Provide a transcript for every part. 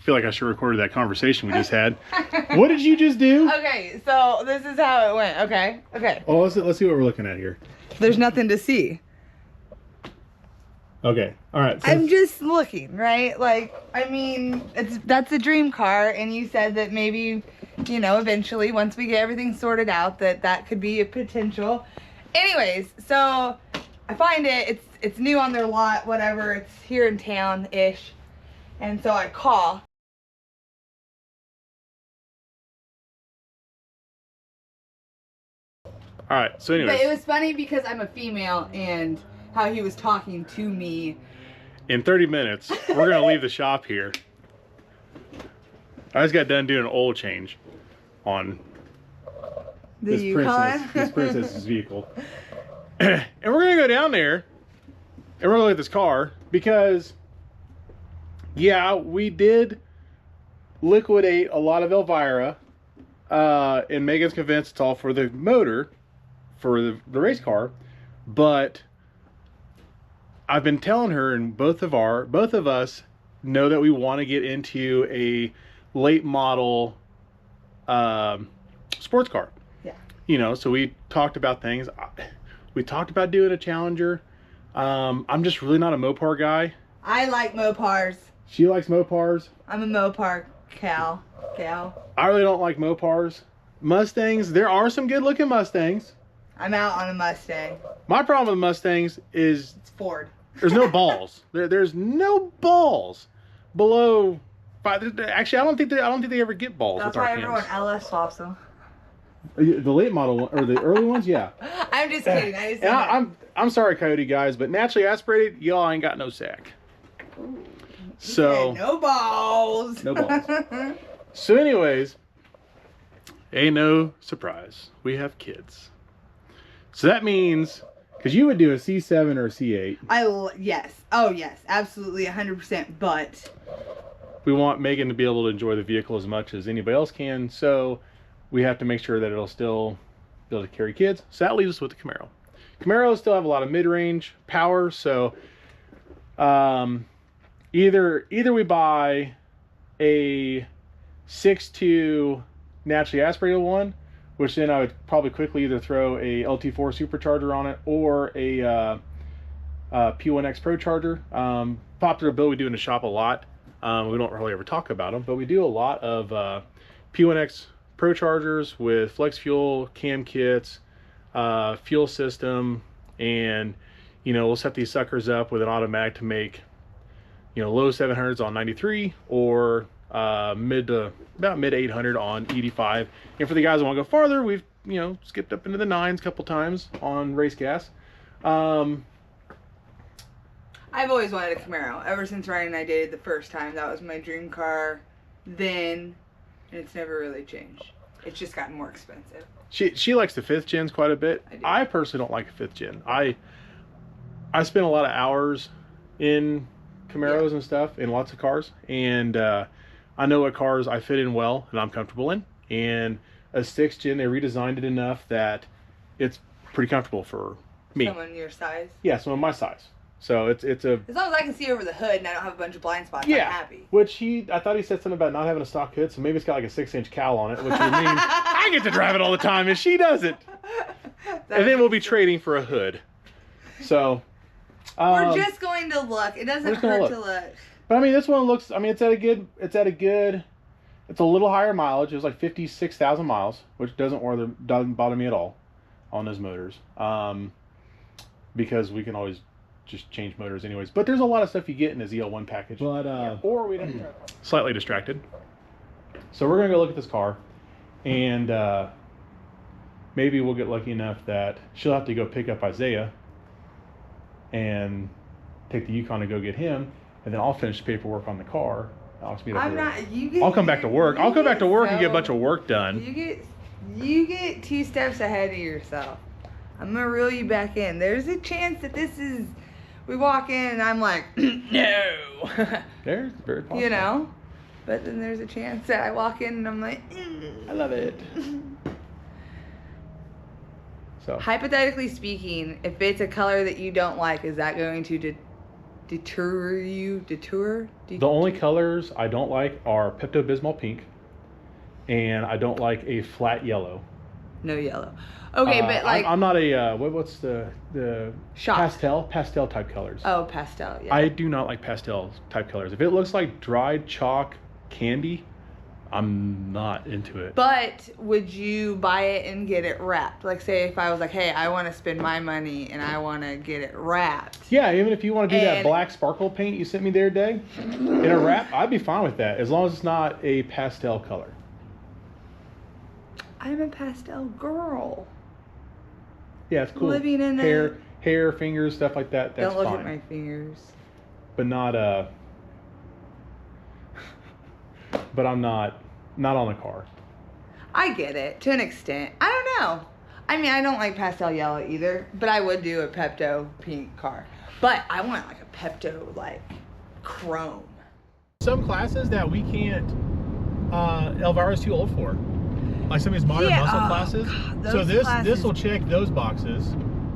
feel like I should have recorded that conversation we just had. What did you just do? Okay, so this is how it went. Okay. Oh, let's see what we're looking at here. There's nothing to see. Okay, all right. I'm just looking, right? Like, I mean, that's a dream car, and you said that maybe, you know, eventually, once we get everything sorted out, that could be a potential. Anyways, so I find it's new on their lot, whatever. It's here in town-ish, and so I call. All right, so anyways. But it was funny because I'm a female, and how he was talking to me. In 30 minutes, we're gonna leave the shop here. I just got done doing an oil change on this princess's vehicle. And we're gonna go down there and we're gonna look at this car because, yeah, we did liquidate a lot of Elvira, and Megan's convinced it's all for the motor, for the race car, but I've been telling her, and both of us know that we want to get into a late model sports car. Yeah. You know, so we talked about things. We talked about doing a Challenger. I'm just really not a Mopar guy. I like Mopars. She likes Mopars. I'm a Mopar gal. I really don't like Mopars. Mustangs, there are some good looking Mustangs. I'm out on a Mustang. My problem with Mustangs is it's Ford. There's no balls. There's no balls below 5. Actually, I don't think they ever get balls. That's with why RPMs. everyone LS swaps them. The late model one, or the early ones, yeah. I'm just kidding. I'm sorry, Coyote guys, but naturally aspirated, y'all ain't got no sack. Ooh, so no balls. No balls. So, anyways, ain't no surprise. We have kids. So that means, because you would do a C7 or a C8. Yes. Oh, yes. Absolutely, 100%. But we want Megan to be able to enjoy the vehicle as much as anybody else can. So we have to make sure that it'll still be able to carry kids. So that leaves us with the Camaro. Camaros still have a lot of mid-range power. So either we buy a 6.2 naturally aspirated one, which then I would probably quickly either throw a LT4 supercharger on it or a P1X Pro charger. Popular build we do in the shop a lot. We don't really ever talk about them, but we do a lot of P1X Pro chargers with flex fuel, cam kits, fuel system, and you know, we'll set these suckers up with an automatic to make, you know, low 700s on 93 or about mid 800 on 85. And for the guys that want to go farther, we've, you know, skipped up into the 9s a couple times on race gas. I've always wanted a Camaro ever since Ryan and I dated the first time. That was my dream car then, and it's never really changed. It's just gotten more expensive. She likes the 5th gens quite a bit. I personally don't like a 5th gen. I spend a lot of hours in Camaros and stuff, in lots of cars, and I know what cars I fit in well and I'm comfortable in. And a 6th gen, they redesigned it enough that it's pretty comfortable for me. Someone your size? Yeah, someone my size. So it's a... As long as I can see over the hood and I don't have a bunch of blind spots, yeah, I'm happy. Which I thought he said something about not having a stock hood, so maybe it's got like a 6-inch cowl on it, which would mean I get to drive it all the time and she doesn't. And then we'll be trading for a hood. So... we're just going to look. It doesn't hurt to look. But I mean, this one looks, I mean, it's a little higher mileage. It was like 56,000 miles, which doesn't bother me at all on those motors. Because we can always just change motors anyways. But there's a lot of stuff you get in the ZL1 package. But, or we don't. Slightly distracted. So we're going to go look at this car. And maybe we'll get lucky enough that she'll have to go pick up Isaiah and take the Yukon to go get him. And then I'll finish the paperwork on the car. I'll come back to work. I'll come back to work and get a bunch of work done. You get 2 steps ahead of yourself. I'm gonna reel you back in. There's a chance that we walk in and I'm like, no. There's very possible. You know? But then there's a chance that I walk in and I'm like, I love it. So hypothetically speaking, if it's a color that you don't like, is that going to detour? The only colors I don't like are Pepto-Bismol pink, and I don't like a flat yellow. No yellow. Okay, but like I'm not a what's the Shot. pastel type colors. Oh, pastel. Yeah. I do not like pastel type colors. If it looks like dried chalk candy, I'm not into it. But would you buy it and get it wrapped? Like, say if I was like, hey, I want to spend my money and I want to get it wrapped. Yeah, even if you want to do that black sparkle paint you sent me the other day in a wrap, I'd be fine with that as long as it's not a pastel color. I'm a pastel girl. Yeah, it's cool. Living in hair, fingers, stuff like that. That's Don't look fine. at my fingers. But not but I'm not on the car. I get it to an extent. I don't know. I mean, I don't like pastel yellow either, but I would do a Pepto pink car. But I want like a Pepto like chrome. Some classes that we can't, Elvira's too old for. Like some of these modern muscle classes. God, so this will check those boxes.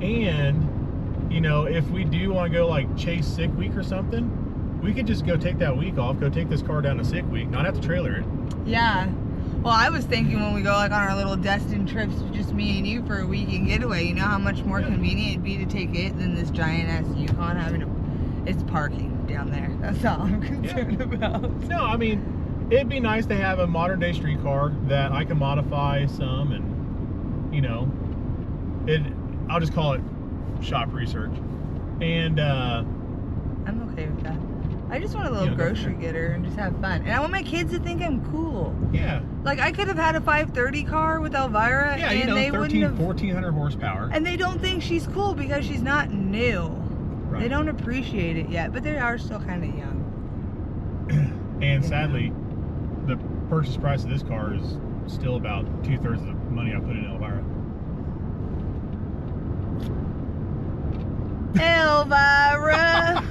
And, you know, if we do want to go like chase sick week or something, we could just go take that week off, go take this car down to sick week, not have to trailer it. Yeah. Well, I was thinking when we go like on our little destined trips, just me and you for a weekend getaway, you know how much more convenient it'd be to take it than this giant ass Yukon having to, it's parking down there. That's all I'm concerned about. No, I mean, it'd be nice to have a modern day street car that I can modify some and, you know, I'll just call it shop research. And, I'm okay with that. I just want a little grocery getter and just have fun. And I want my kids to think I'm cool. Yeah. Like, I could have had a 530 car with Elvira. Yeah, and you know, they 1,400 horsepower. And they don't think she's cool because she's not new. Right. They don't appreciate it yet, but they are still kind of young. And sadly, the purchase price of this car is still about 2/3 of the money I put in Elvira. Elvira!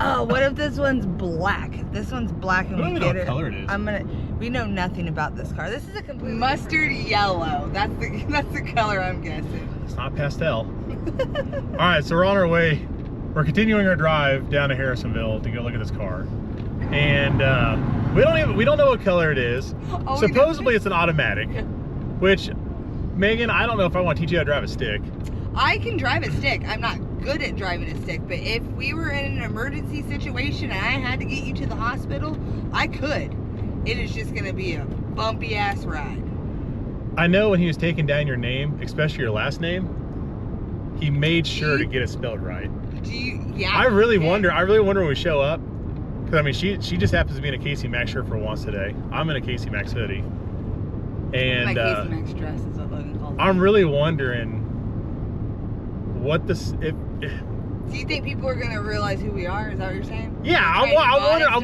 Oh, what if this one's black? If this one's black and we get it, what color it is. We know nothing about this car. This is a complete mustard yellow. That's the color I'm guessing. It's not pastel. All right, so we're on our way. We're continuing our drive down to Harrisonville to go look at this car, and we don't know what color it is. Supposedly it's an automatic, which, Megan, I don't know if I want to teach you how to drive a stick. I can drive a stick. I'm not good at driving a stick, but if we were in an emergency situation and I had to get you to the hospital, I could. It is just gonna be a bumpy ass ride. I know when he was taking down your name, especially your last name, he made sure to get it spelled right. Yeah. I really wonder when we show up, because I mean she just happens to be in a Casey Max shirt for once today. I'm in a Casey Max hoodie. And my Casey Max dress is what Logan calls it. I'm really wondering what this if do you think people are gonna realize who we are? Is that what you're saying? Yeah, I'm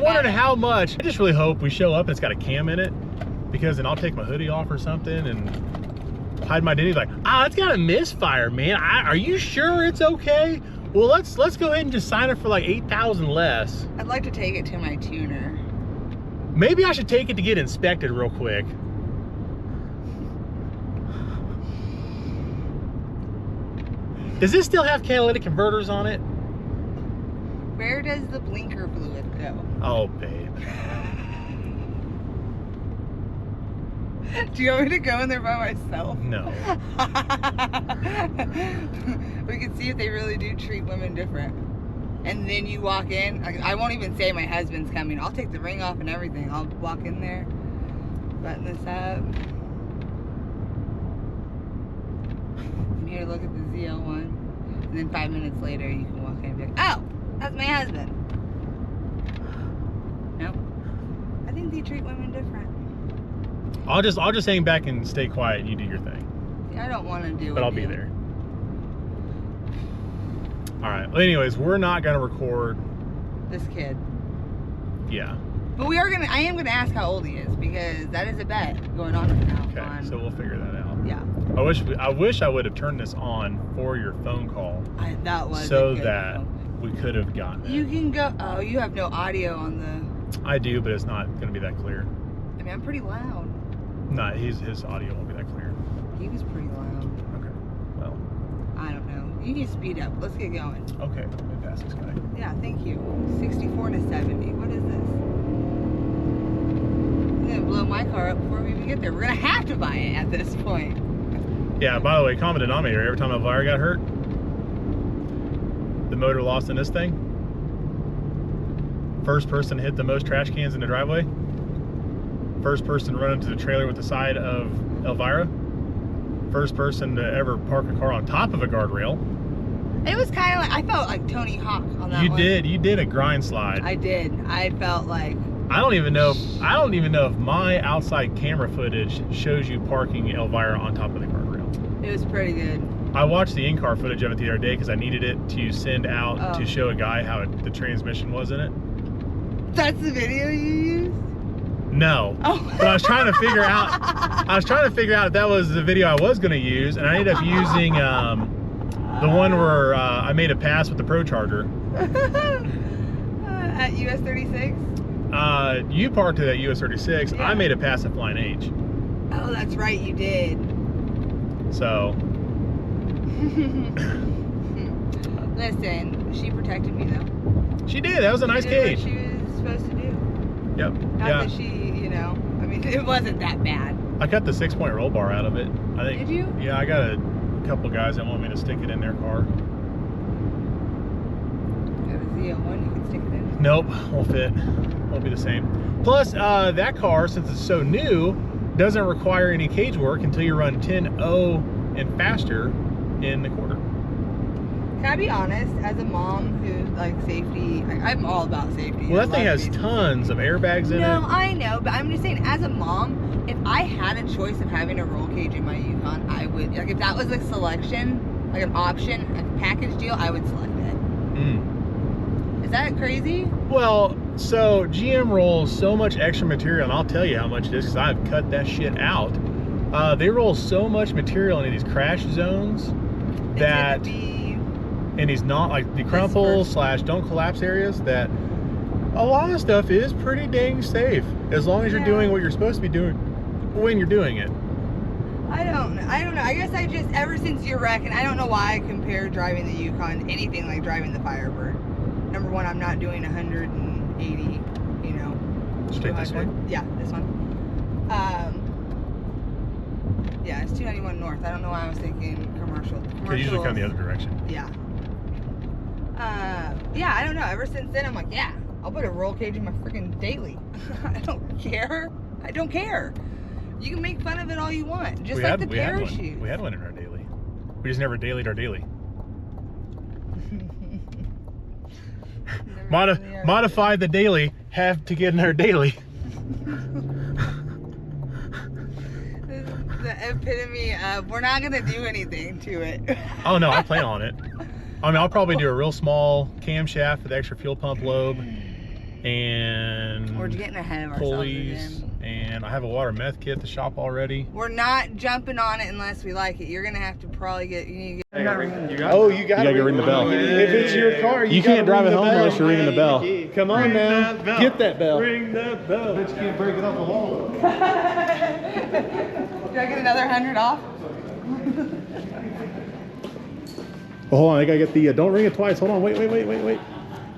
wondering how much. I just really hope we show up and it's got a cam in it, because then I'll take my hoodie off or something and hide my identity. Like, it's got a misfire, man. Are you sure it's okay? Well, let's go ahead and just sign it for like 8,000 less. I'd like to take it to my tuner. Maybe I should take it to get inspected real quick. Does this still have catalytic converters on it? Where does the blinker fluid go? Oh, babe. Do you want me to go in there by myself? No. We can see if they really do treat women different. And then you walk in. I won't even say my husband's coming. I'll take the ring off and everything. I'll walk in there, button this up. I'm here to look at the ZL1. And then 5 minutes later, you can walk in and be like, oh, that's my husband. Nope. I think they treat women different. I'll just hang back and stay quiet and you do your thing. I don't want to do it. But I'll be there. All right. Well, anyways, we're not going to record this kid. Yeah. But I am gonna ask how old he is, because that is a bet going on right now. Okay, so we'll figure that out. Yeah. I wish I would have turned this on for your phone call. That was so that we could have gotten it. You can go. Oh, you have no audio on the. I do, but it's not going to be that clear. I mean, I'm pretty loud. No, his audio won't be that clear. He was pretty loud. Okay. Well. I don't know. You need to speed up. Let's get going. Okay, let me pass this guy. Yeah, thank you. 64 to 70. What is this? It's gonna blow my car up before we even get there. We're gonna have to buy it at this point. Yeah, by the way, common denominator, every time Elvira got hurt, the motor lost in this thing. First person to hit the most trash cans in the driveway. First person to run into the trailer with the side of Elvira. First person to ever park a car on top of a guardrail. It was kind of like, I felt like Tony Hawk on that one. You did a grind slide. I did. I felt like... I don't even know if my outside camera footage shows you parking Elvira on top of the guardrail. It was pretty good. I watched the in-car footage of it the other day because I needed it to send out to show a guy how the transmission was in it. That's the video you used? No. Oh. But I was trying to figure out if that was the video I was going to use, and I ended up using the one where I made a pass with the Pro Charger. At US 36? You parked it at US 36. Yeah. I made a pass at Flying H. Oh, that's right, you did. So. Listen, she protected me though. She did. That was a nice She did cage. what she was supposed to do. Yep. Not yeah. that she, you know, I mean, it wasn't that bad. I cut the 6-point roll bar out of it. I think. Did you? Yeah, I got a couple guys that want me to stick it in their car. You have a Z01, you can stick it in. Nope, won't fit. Won't be the same. Plus, that car, since it's so new, doesn't require any cage work until you run 10.0 and faster in the quarter. Can I be honest, as a mom who like safety, I'm all about safety. Well, that thing has tons of airbags in it. No, I know, but I'm just saying, as a mom, if I had a choice of having a roll cage in my Yukon, I would, like if that was a selection, like an option, a package deal, I would select it. Is that crazy? Well, so GM rolls so much extra material, and I'll tell you how much it is because I've cut that shit out. They roll so much material into these crash zones that, and these not like the crumple / don't collapse areas, that a lot of stuff is pretty dang safe as long as you're doing what you're supposed to be doing when you're doing it. I don't know. I guess I just, ever since your wreck, and I don't know why I compare driving the Yukon to anything like driving the Firebird. Number one, I'm not doing 180, you know. Just take this one? Yeah, this one. Yeah, it's 291 north. I don't know why I was thinking commercial. They usually come the other direction. Yeah. Yeah, I don't know. Ever since then, I'm like, yeah, I'll put a roll cage in my freaking daily. I don't care. I don't care. You can make fun of it all you want. Just like the parachute. We had one in our daily. We just never dailied our daily. Modify the daily, have to get in our daily. This is the epitome of, we're not going to do anything to it. Oh no, I plan on it. I mean, I'll probably do a real small camshaft with extra fuel pump lobe and we're getting ahead of ourselves pulleys, and I have a water meth kit at the shop already. We're not jumping on it unless we like it. You're gonna have to probably get. You need to get. You gotta ring the bell. If it's your car, you can't drive it home unless you're ringing the bell. Come on now, Get that bell. ring that bell. But you can't break it off the wall. Do I get another 100 off? Oh, hold on, I gotta get the. Don't ring it twice. Hold on, wait. I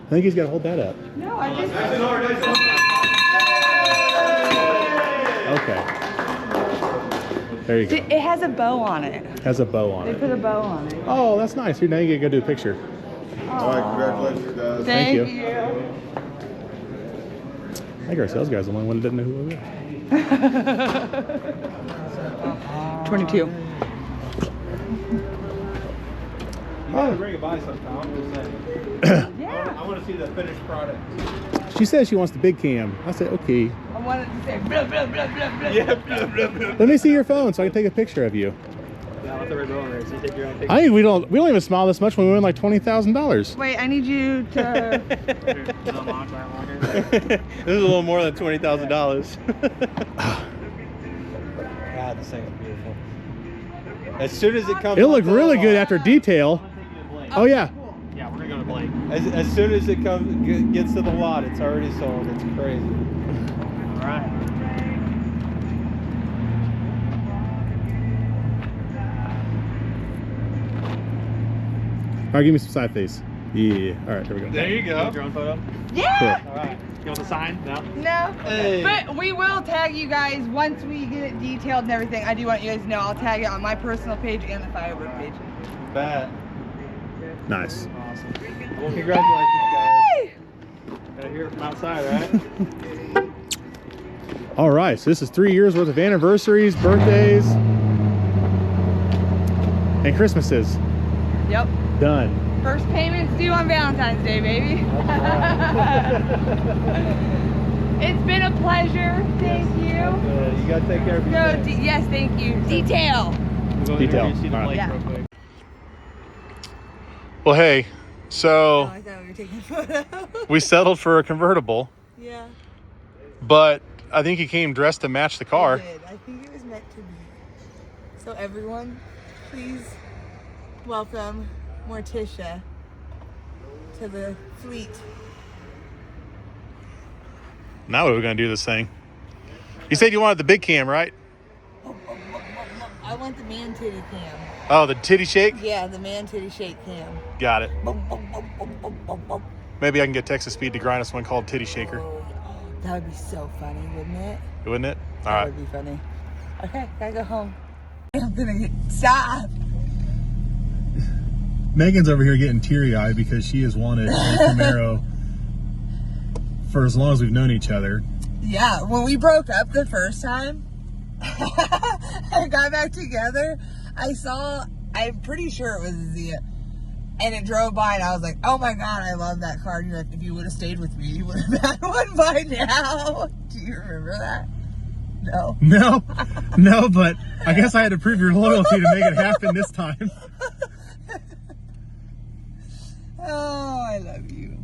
think he's gotta hold that up. No, I just. Okay. There you go. It has a bow on it. Has a bow on They it. put a bow on it. Oh, that's nice. Here, now you can go do a picture. All right, congratulations, guys. Thank you. you. I think our sales guy's the only one that didn't know who we were. 22. You gotta bring it by sometime. I'm just saying. Yeah. I want to see the finished product. She says she wants the big cam. I said, okay. I wanted to say blah blah blah blah blah. Yeah, blah, blah, blah. Let me see your phone so I can take a picture of you. Yeah, I'll have to remote race. You take your own picture. I think we don't even smile this much when we win like $20,000. Wait, I need you to. This is a little more than $20,000. God, this thing's beautiful. As soon as it comes, It'll look really good after detail. Oh yeah. Yeah, we're gonna go to Blake. As soon as it gets to the lot, it's already sold. It's crazy. All right. right, give me some side face. Yeah. All right, there we go. There you go. Drone photo. Yeah. All right. You want the sign? No. No. Hey. But we will tag you guys once we get it detailed and everything. I do want you guys to know I'll tag it on my personal page and the Firebird page. Bet. Nice. Awesome. Well, congratulations, guys. Gotta hear it from outside, right? All right, so this is 3 years worth of anniversaries, birthdays, and Christmases. Yep. Done. First payment's due on Valentine's Day, baby. It's been a pleasure. Thank you. You gotta take care of No, yourself. yes, thank you. Detail. We'll go Detail. over here, see the All right. lake Yeah. real quick. Well, hey, so I thought we were taking a photo. we settled for a convertible, Yeah. but I think he came dressed to match the car. I did. I think it was meant to be. So everyone, please welcome Morticia to the fleet. Now what are we gonna do with this thing? You said you wanted the big cam, right? I want the man titty cam. Oh, the titty shake? Yeah, the man titty shake cam. Got it. Maybe I can get Texas Speed to grind us one called Titty Shaker, Oh, that would be so funny, wouldn't it? wouldn't it? All That right. would be funny. Okay, gotta go home. I'm gonna get stop. Megan's over here getting teary-eyed because she has wanted a Camaro for as long as we've known each other. Yeah, when we broke up the first time, I got back together. I'm pretty sure it was a Zia. And it drove by and I was like, oh my God, I love that car. And you're like, if you would have stayed with me, you would have had one by now. Do you remember that? No. No, but I guess I had to prove your loyalty to make it happen this time. Oh, I love you.